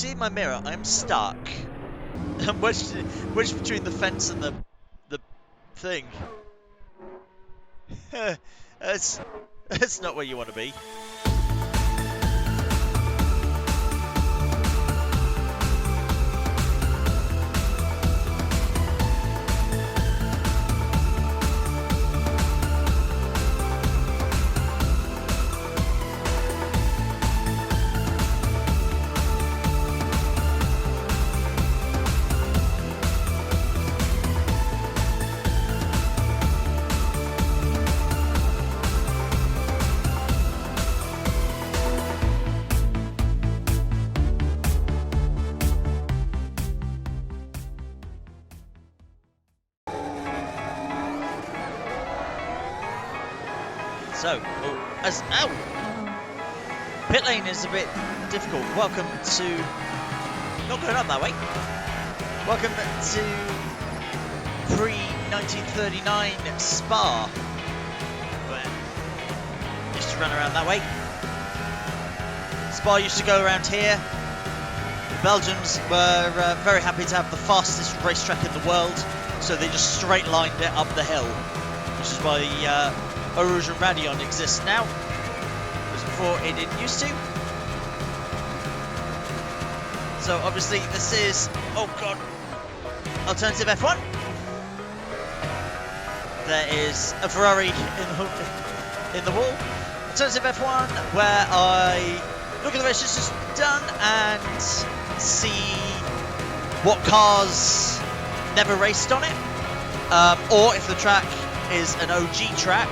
see in my mirror, I'm stuck. I'm wedged between the fence and the thing. That's not where you want to be. So, pit lane is a bit difficult. Welcome to, not going up that way. Welcome to pre-1939 Spa. Where used to run around that way. Spa used to go around here. The Belgians were very happy to have the fastest racetrack in the world, so they just straight lined it up the hill, which is why Eu Rouge and Raidillon exists now, because before it didn't used to. So obviously this is, oh god, alternative F1. There is a Ferrari in the wall. Alternative F1, where I look at the races just done and see what cars never raced on it, or if the track is an OG track,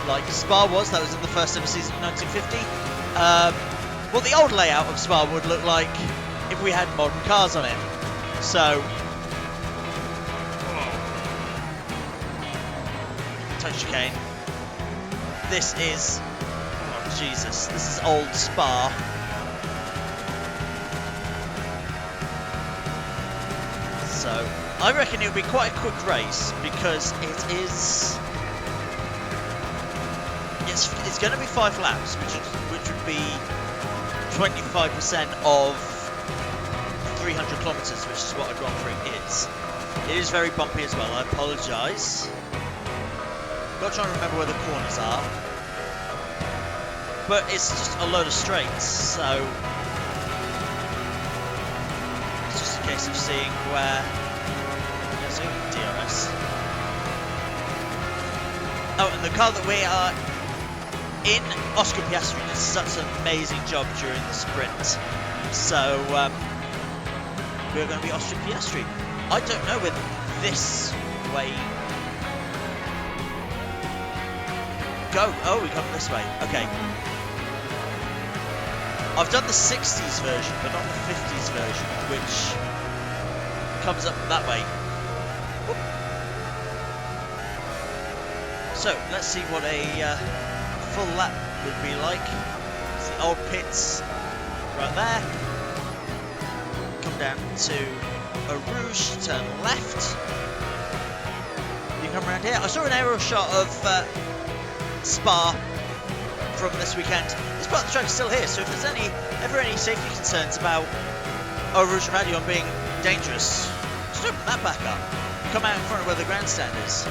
like Spa was, that was in the first ever season of 1950. What the old layout of Spa would look like if we had modern cars on it. So, touch chicane. This is, oh Jesus, this is old Spa. So, I reckon it would be quite a quick race because it is. It's going to be 5 laps, which would be 25% of 300 kilometers, which is what a Grand Prix is. It is very bumpy as well. I apologise. Got to try and remember where the corners are, but it's just a load of straights, so it's just a case of seeing where. Yes, DRS. Oh, and the car that we are in, Oscar Piastri, did such an amazing job during the sprint. So we're going to be Oscar Piastri. I don't know whether this way go. Oh, we come this way. Okay. I've done the 60s version, but not the 50s version, which comes up that way. Whoop. So let's see what a full lap would be like. It's the old pits right there. Come down to Eu Rouge, turn left. You come around here. I saw an aerial shot of Spa from this weekend. This part of the track is still here, so if there's ever any safety concerns about Eu Rouge and Raidillon being dangerous, just open that back up. Come out in front of where the grandstand is.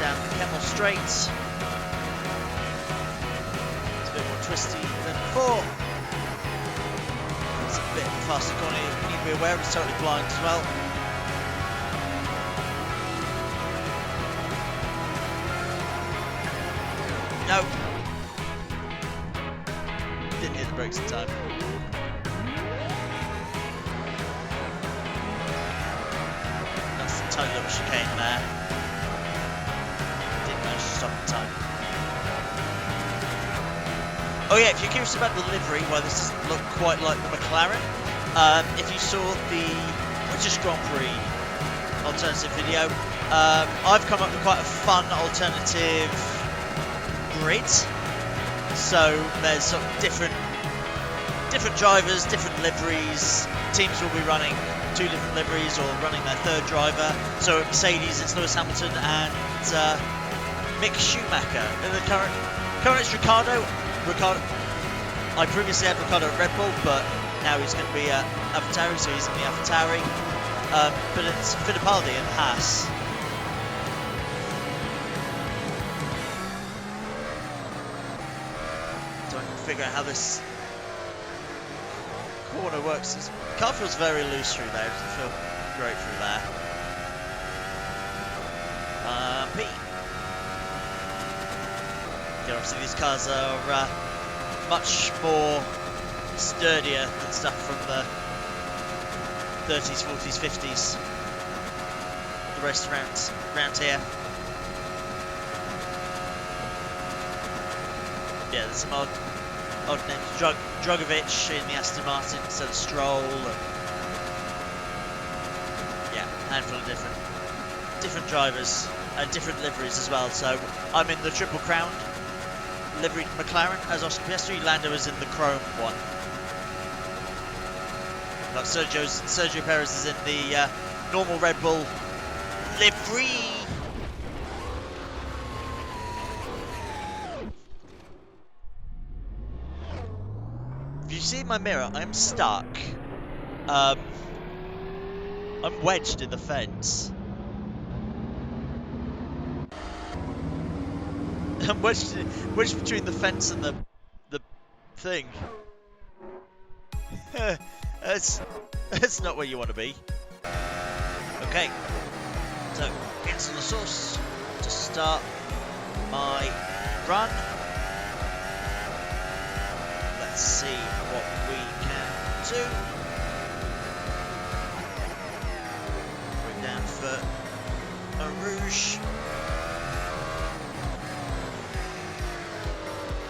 Down the Camel Straight. It's a bit more twisty than before. It's a bit faster corner. You need to be aware it's totally blind as well. No. Didn't hit the brakes in time. That's the tight little chicane there. Stop in time. Oh yeah, if you're curious about the livery, why this doesn't look quite like the McLaren, if you saw the British Grand Prix alternative video, I've come up with quite a fun alternative grid. So there's sort of different drivers, different liveries. Teams will be running 2 different liveries or running their 3rd driver. So at Mercedes, it's Lewis Hamilton and Mick Schumacher. And the current it's Ricardo. I previously had Ricciardo at Red Bull, but now he's going to be at AlphaTauri, so he's in the AlphaTauri. But it's Fittipaldi and Haas. So I can figure out how this corner works. The car feels very loose through there. It doesn't feel great through there. P. Yeah, obviously these cars are much more sturdier than stuff from the 30s, 40s, 50s. The rest around here. Yeah, there's some odd names. Drogovic in the Aston Martin instead of Stroll. And yeah, a handful of different drivers and different liveries as well. So I'm in the Triple Crown liveried McLaren as Oscar Piastri. Lando is in the chrome one. Like Sergio Perez is in the normal Red Bull livery. If you see in my mirror, I'm stuck. I'm wedged in the fence. I'm wedged between the fence and the thing. That's not where you want to be. Okay, so into the source to start my run. Let's see what we can do. Bring down for Eu Rouge.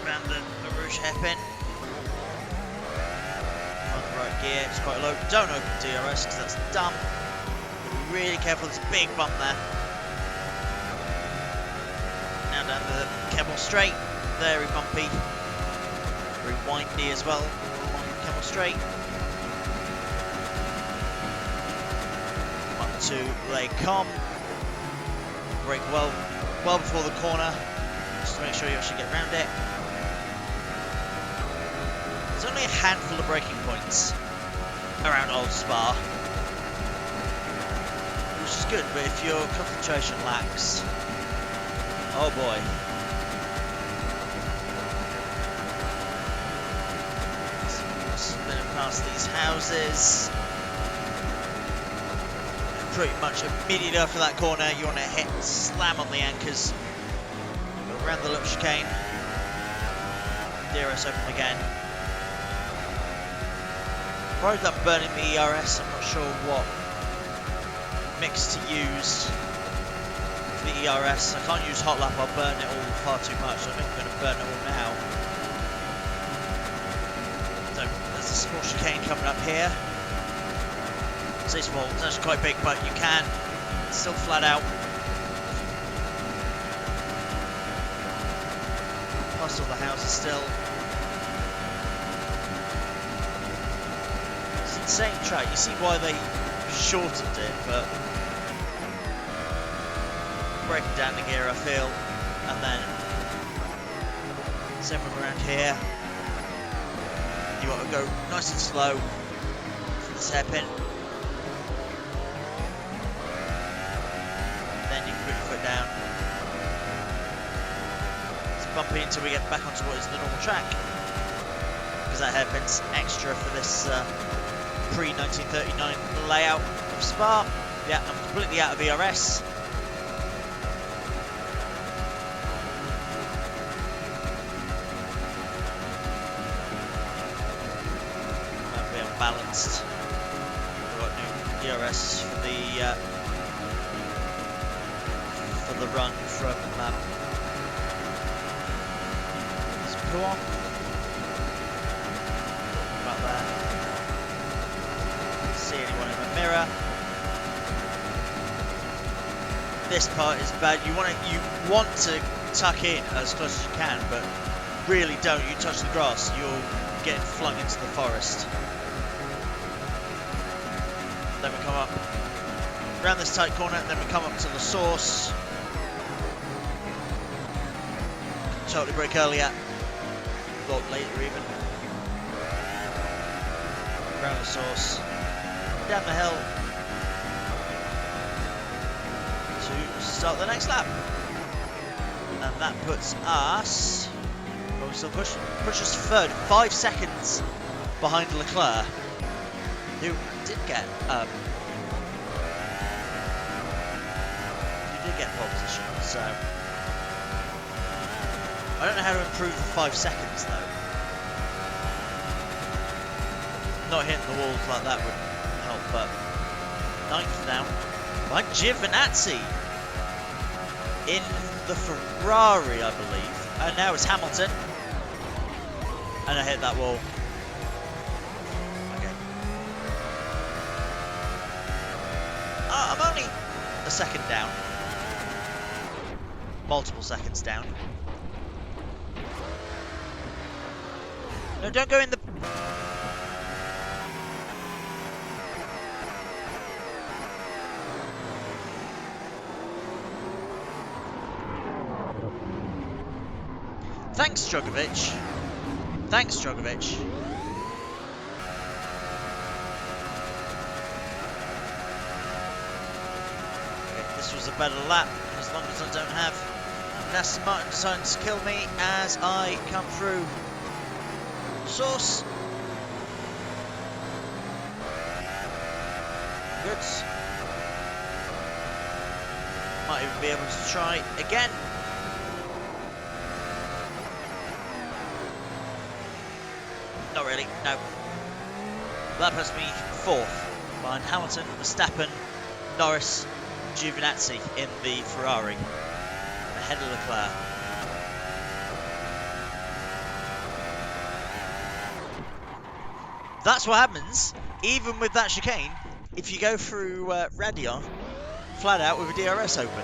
Around the Eu Rouge hairpin. Right gear, it's quite low. Don't open DRS because that's dumb. Be really careful, there's a big bump there. Now down the Kemmel straight, very bumpy, very windy as well along the Kemmel straight. Up to Les Combes. Brake well before the corner, just to make sure you actually get around it. There's only a handful of braking points around Old Spa, which is good, but if your concentration lacks, oh boy. Spinning past these houses. And pretty much immediately after that corner, you want to slam on the anchors. Go around the little chicane. DRS open again. Worried that I'm burning the ERS, I'm not sure what mix to use for the ERS. I can't use hot lap, I'll burn it all far too much, so I think I'm going to burn it all now. So there's a small chicane coming up here. I say small, it's actually quite big, but you can still flat out. Past all the houses still. Same track, you see why they shortened it, but breaking down the gear I feel, and then same one around here. You want to go nice and slow for this hairpin, then you can put your foot down. It's bumpy until we get back onto what is the normal track, because that hairpin's extra for this pre-1939 layout of Spa. Yeah, I'm completely out of ERS. Might be unbalanced. I've got new ERS for the run from Spa. About there. See anyone in the mirror. This part is bad. You want to tuck in as close as you can, but really don't. You touch the grass, you'll get flung into the forest. Then we come up around this tight corner, then we come up to the source. Totally brake earlier, or later even. around the source, down the hill to start the next lap. And that puts us, well, we still push us third, 5 seconds behind Leclerc, who did get pole position. So I don't know how to improve the 5 seconds though. Not hitting the walls like that would help, but 9th now behind Giovinazzi in the Ferrari, I believe. And now it's Hamilton. And I hit that wall. Okay. I'm only a second down. Multiple seconds down. No, don't go in the... Thanks, Djokovic. Thanks, Djokovic. Okay, this was a better lap, as long as I don't have Aston Martin deciding to kill me as I come through source. Good. Might even be able to try again. Not really, no. That puts me 4th behind Hamilton, Verstappen, Norris, Giovinazzi in the Ferrari, ahead of Leclerc. That's what happens, even with that chicane, if you go through Raidillon, flat out with a DRS open.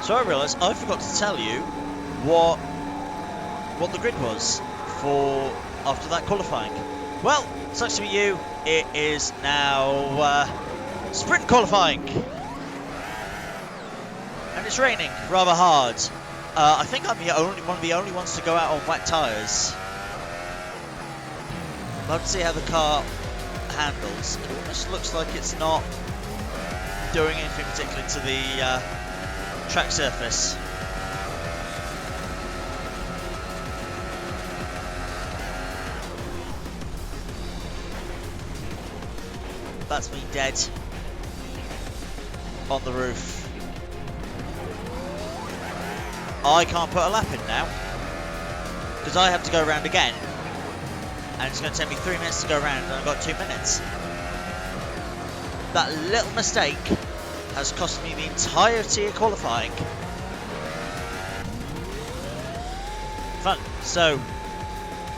So I realised I forgot to tell you what the grid was for after that qualifying. Well, sucks to be you. It is now sprint qualifying, and it's raining rather hard. I think I'm one of the only ones to go out on wet tyres. Love to see how the car handles. It almost looks like it's not doing anything particular to the track surface. That's me dead on the roof. I can't put a lap in now because I have to go around again, and it's going to take me 3 minutes to go around, and I've got 2 minutes. That little mistake has cost me the entirety of qualifying. Fun. So,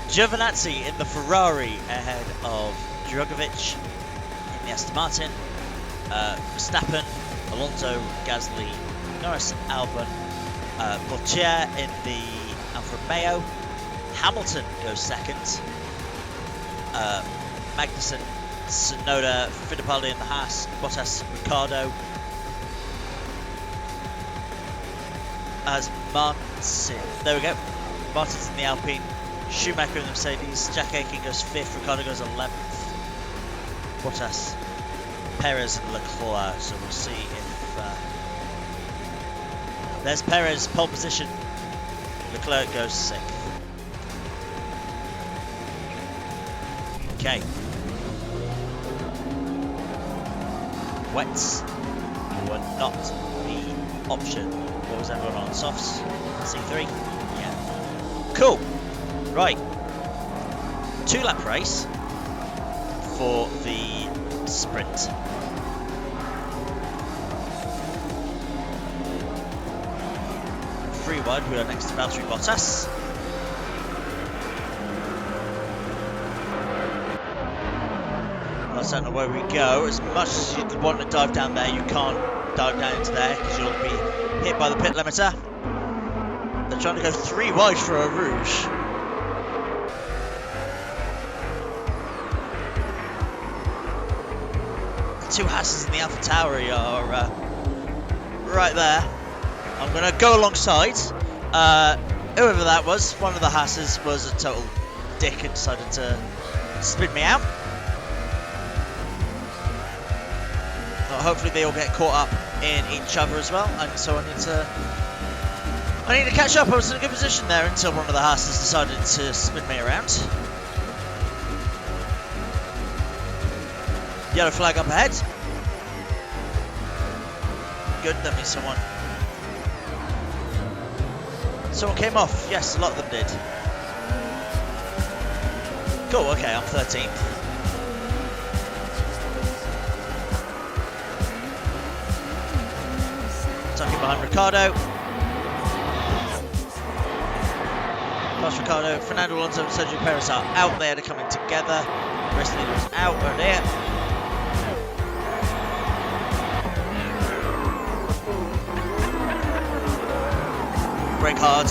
Giovinazzi in the Ferrari ahead of Djokovic in the Aston Martin, Verstappen, Alonso, Gasly, Norris, Albon, Vautier in the Alfa Romeo, Hamilton goes second, Magnussen, Tsunoda, Fittipaldi in the Haas, Bottas, Ricciardo, as Martin, there we go, Martin's in the Alpine, Schumacher in the Mercedes, Jack Aitken goes 5th, Ricciardo goes 11th, Bottas, Perez and Leclerc, so we'll see if there's Perez, pole position, Leclerc goes 6th. Okay. Wets were not the option. What was everyone on? Softs? C3? Yeah. Cool. Right. 2-lap race for the sprint. Free wide, we are next to Valtteri Bottas. I don't know where we go. As much as you'd want to dive down there, you can't dive down into there because you'll be hit by the pit limiter. They're trying to go 3 wide for a Rouge. The 2 Hasses in the Alpha Tauri are right there. I'm going to go alongside. whoever that was, one of the Haas's was a total dick and decided to spin me out. But hopefully they all get caught up in each other as well, and so I need to catch up. I was in a good position there until one of the Haas's decided to spin me around. Yellow flag up ahead. Good, that means someone came off. Yes, a lot of them did. Cool, okay, I'm 13th. Tucking behind Ricardo. Past Ricardo, Fernando Alonso and Sergio Perez are out there, they're coming together. The rest of the leaders out, we're there. Brake hard.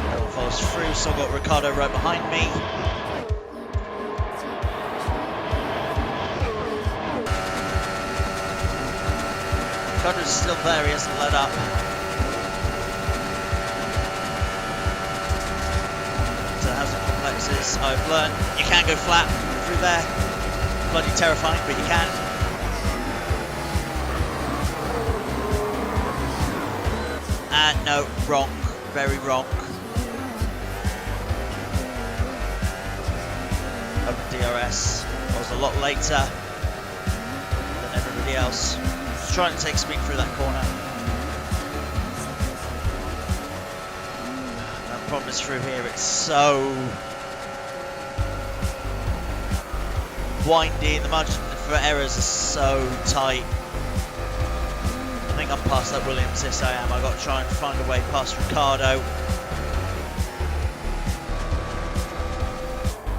Everyone follows through, so I've got Ricardo right behind me. Ricardo's still there, he hasn't let up. So housing complexes, I've learned you can go flat through there. Bloody terrifying, but you can. No, wrong, very wrong. Over DRS, I was a lot later than everybody else. Just trying to take speed through that corner. And the problem is through here, it's so windy, and the margin for errors is so tight. I think I'm past that Williams, yes I am. I've got to try and find a way past Ricardo.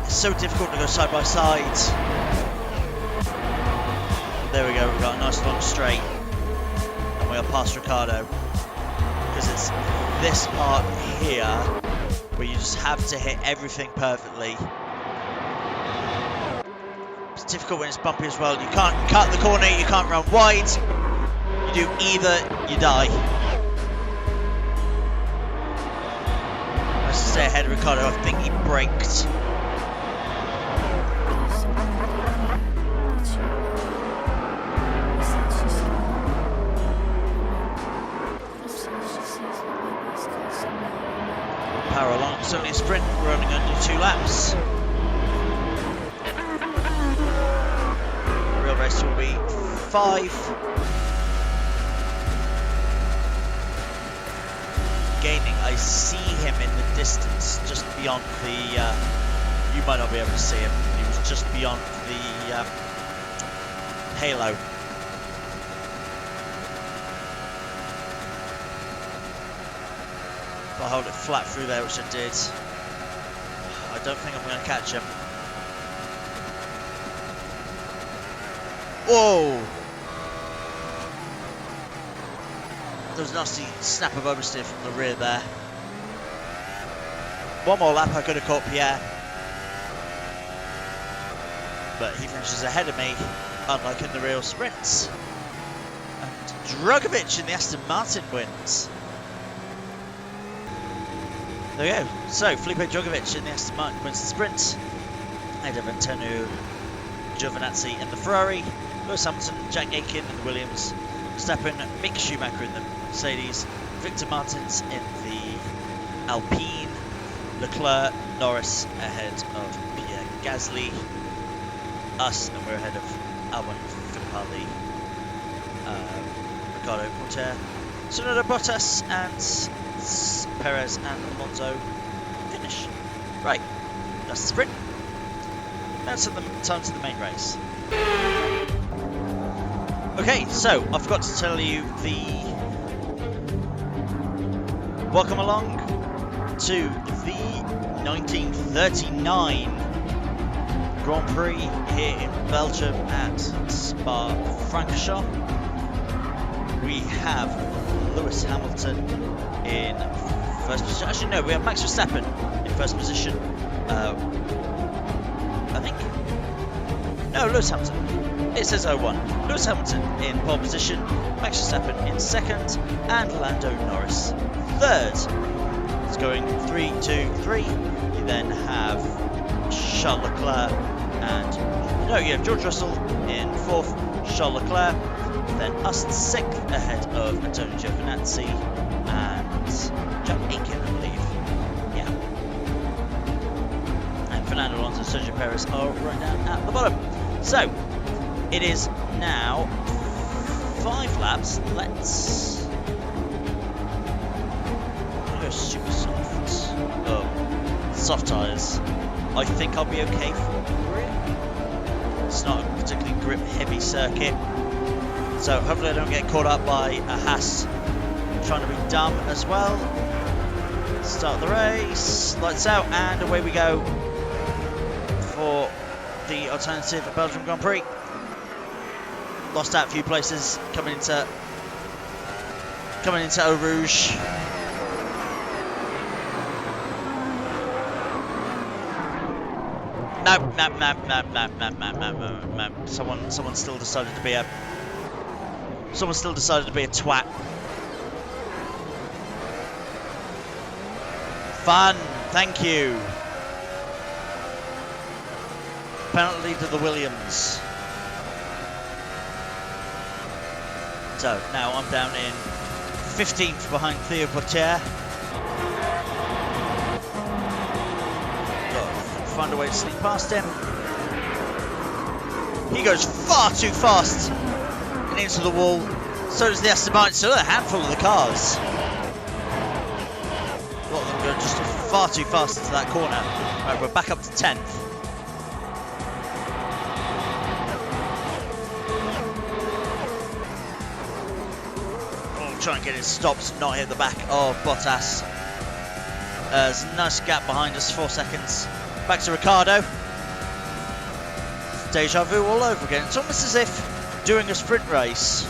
It's so difficult to go side by side. There we go, we've got a nice long straight. And we are past Ricardo. Because it's this part here where you just have to hit everything perfectly. It's difficult when it's bumpy as well. You can't cut the corner, you can't run wide. Do either, you die. I should stay ahead of Ricardo, I think he braked. Power along, it's only a sprint, we're only going to do 2 laps. The real race will be 5. Gaining, I see him in the distance, just beyond the. You might not be able to see him. He was just beyond the halo. If I hold it flat through there, which I did, I don't think I'm going to catch him. Whoa! There was a nasty snap of oversteer from the rear there. One more lap, I could have caught Pierre. But he finishes ahead of me, unlike in the real sprints. And Drugovich in the Aston Martin wins. There we go. So, Felipe Drugovich in the Aston Martin wins the sprint. Ahead of Antonio Giovinazzi in the Ferrari. Lewis Hamilton, Jack Aitken in the Williams. Verstappen, Mick Schumacher in the Mercedes, Victor Martins in the Alpine, Leclerc, Norris ahead of Pierre Gasly, us, and we're ahead of Albon, Fittipaldi, Ricardo, Porter, Tsunoda, Bottas, and Perez and Alonso finish. Right, that's the sprint. Now to the time to the main race. Okay, so I forgot to tell you welcome along to the 1939 Grand Prix here in Belgium at Spa and Francorchamps. We have Lewis Hamilton in first position. Actually, no, we have Max Verstappen in first position. I think. No, Lewis Hamilton. it says 0-1. Lewis Hamilton in pole position, Max Verstappen in second, and Lando Norris third. It's going 3-2-3. You then have Charles Leclerc and you have George Russell in fourth, Charles Leclerc, then us in sixth ahead of Antonio Giovinazzi and Jack Aitken, I believe. Yeah. And Fernando Alonso and Sergio Perez are right down at the bottom. So, it is now 5 laps. Let's go super soft. Soft tyres. I think I'll be okay for grip. It's not a particularly grip heavy circuit. So hopefully I don't get caught up by a Haas trying to be dumb as well. Start the race, lights out, and away we go for the alternative Belgium Grand Prix. Lost out a few places coming into Eu Rouge. No. Someone still decided to be a twat. Fun, thank you. Penalty to the Williams. So now I'm down in 15th behind Theo Potier. Find a way to sneak past him. He goes far too fast and into the wall. So does the Aston Martin. So a handful of the cars. A lot of them go just far too fast into that corner. Right, we're back up to 10th. Oh, try and get it stopped, not hit the back of Bottas. There's a nice gap behind us, 4 seconds. Back to Ricardo. Deja vu all over again. It's almost as if doing a sprint race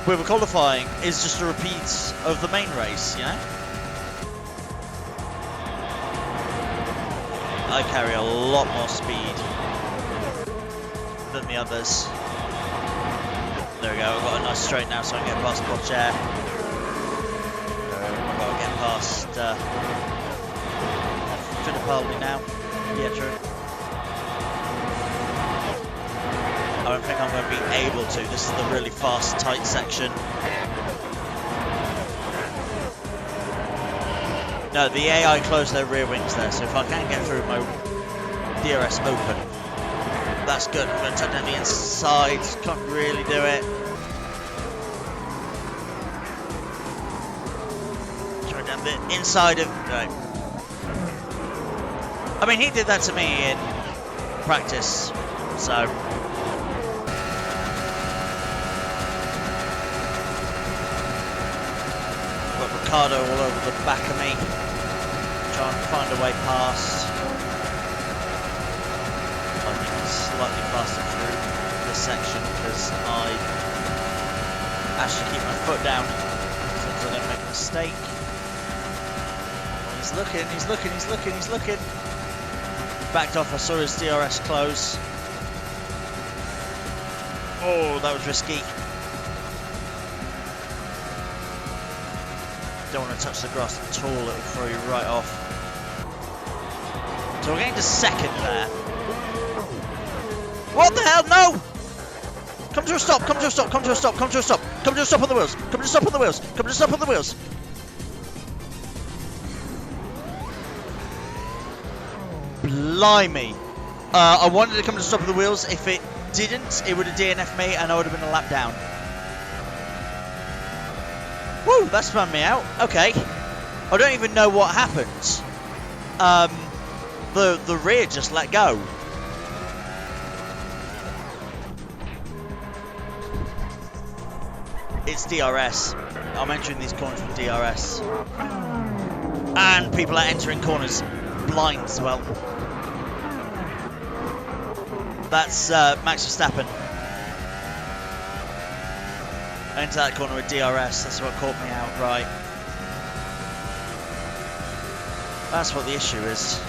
with a qualifying is just a repeat of the main race, you know? I carry a lot more speed than the others. There we go, I've got a nice straight now so I can get past Potier. I've got to get past Fittipaldi now. Yeah, true. I don't think I'm going to be able to. This is the really fast, tight section. No, the AI closed their rear wings there, so if I can get through my DRS open, that's good. I'm going to tuck down the inside. Can't really do it. Try down the inside of... Right. I mean, he did that to me in practice, so... Got Ricardo all over the back of me. Try and find a way past. I think I'm slightly faster through this section because I actually keep my foot down so I don't make a mistake. He's looking. Backed off, I saw his DRS close. Oh, that was risky. Don't want to touch the grass at all, it'll throw you right off. So we're getting to second there. What the hell? No! Come to a stop on the wheels. Blimey. I wanted to come to stop at the wheels. If it didn't, it would have DNF'd me and I would have been a lap down. Woo, that spun me out. Okay. I don't even know what happened. The rear just let go. It's DRS. I'm entering these corners with DRS. And people are entering corners blind as well. That's Max Verstappen. I entered that corner with DRS, that's what caught me out, right. That's what the issue is.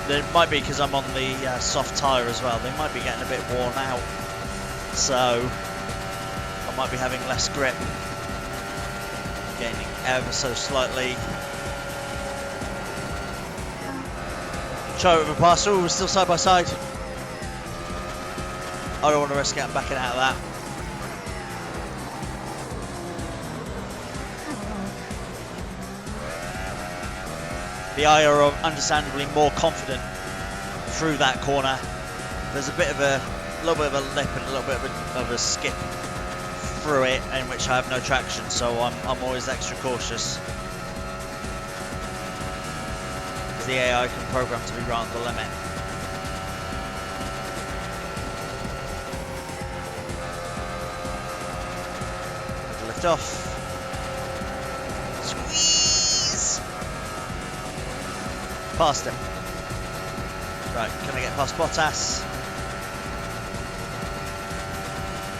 It might be because I'm on the soft tyre as well. They might be getting a bit worn out, so I might be having less grip, gaining ever so slightly. Try it with a pass. Oh, we're still side by side. I don't want to risk getting backing out of that. The eye are understandably more confident through that corner. There's a little bit of a lip and a little bit of a skip through it, in which I have no traction, so I'm always extra cautious. Because the AI can program to be right on the limit. Lift off. Past him. Right, can I get past Bottas?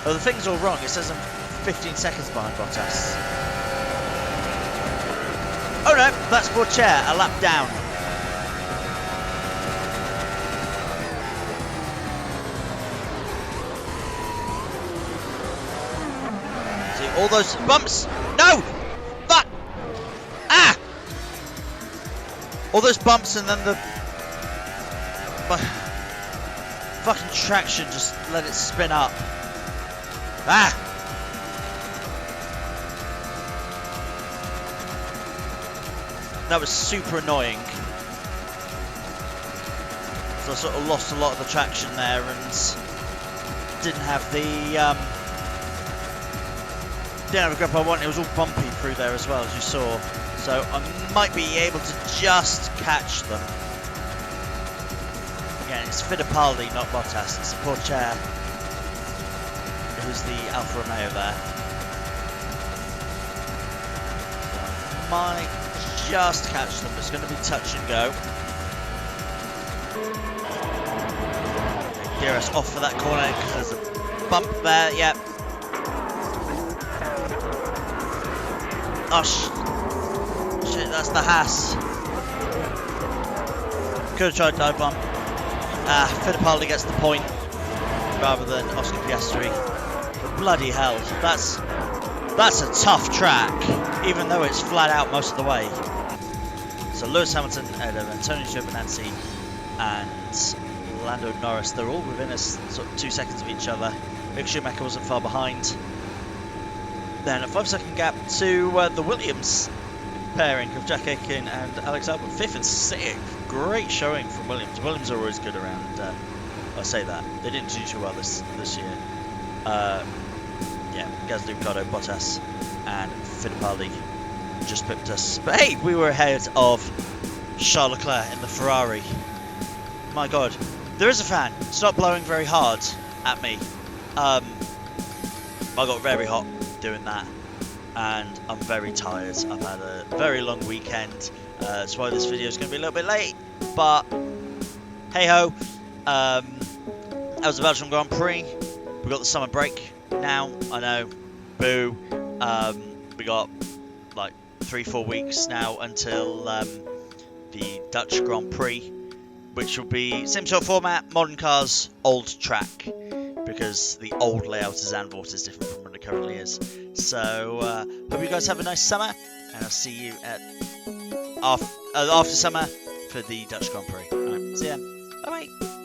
Oh, the thing's all wrong. It says I'm 15 seconds behind Bottas. Oh no, that's Chair, a lap down. See, all those bumps. No! Fuck! Ah! All those bumps and then the fucking traction just let it spin up. Ah! That was super annoying. So I sort of lost a lot of the traction there and didn't have a grip I wanted. It was all bumpy through there as well, as you saw. So I might be able to just catch them. Again, it's Fittipaldi, not Bottas. It's poor chair who's the Alfa Romeo there. So I might just catch them. It's going to be touch and go. Gear us off for that corner because there's a bump there. Yep. Oh, shit, that's the Haas. Could have tried dive bomb. Fittipaldi gets the point rather than Oscar Piastri. But bloody hell, that's a tough track, even though it's flat out most of the way. So Lewis Hamilton, Antonio Giovinazzi, and Lando Norris, they're all within sort of 2 seconds of each other. Mick Schumacher wasn't far behind. Then a 5-second gap to the Williams pairing of Jack Aitken and Alex Albon. 5th and 6th. Great showing from Williams. Williams are always good around. I say that. They didn't do too well this year. Yeah, Gasly, Ricciardo, Bottas and Fittipaldi just pipped us. But hey, we were ahead of Charles Leclerc in the Ferrari. My God. There is a fan. It's not blowing very hard at me. I got very hot doing that. And I'm very tired. I've had a very long weekend. That's why this video is going to be a little bit late. But hey ho. That was the Belgian Grand Prix. We got the summer break now. I know. Boo. We got like 3-4 weeks now until the Dutch Grand Prix, which will be same sort of format, modern cars, old track, because the old layout of Zandvoort is different from what it currently is. So hope you guys have a nice summer, and I'll see you at after summer for the Dutch Grand Prix. All right, see ya. Bye bye.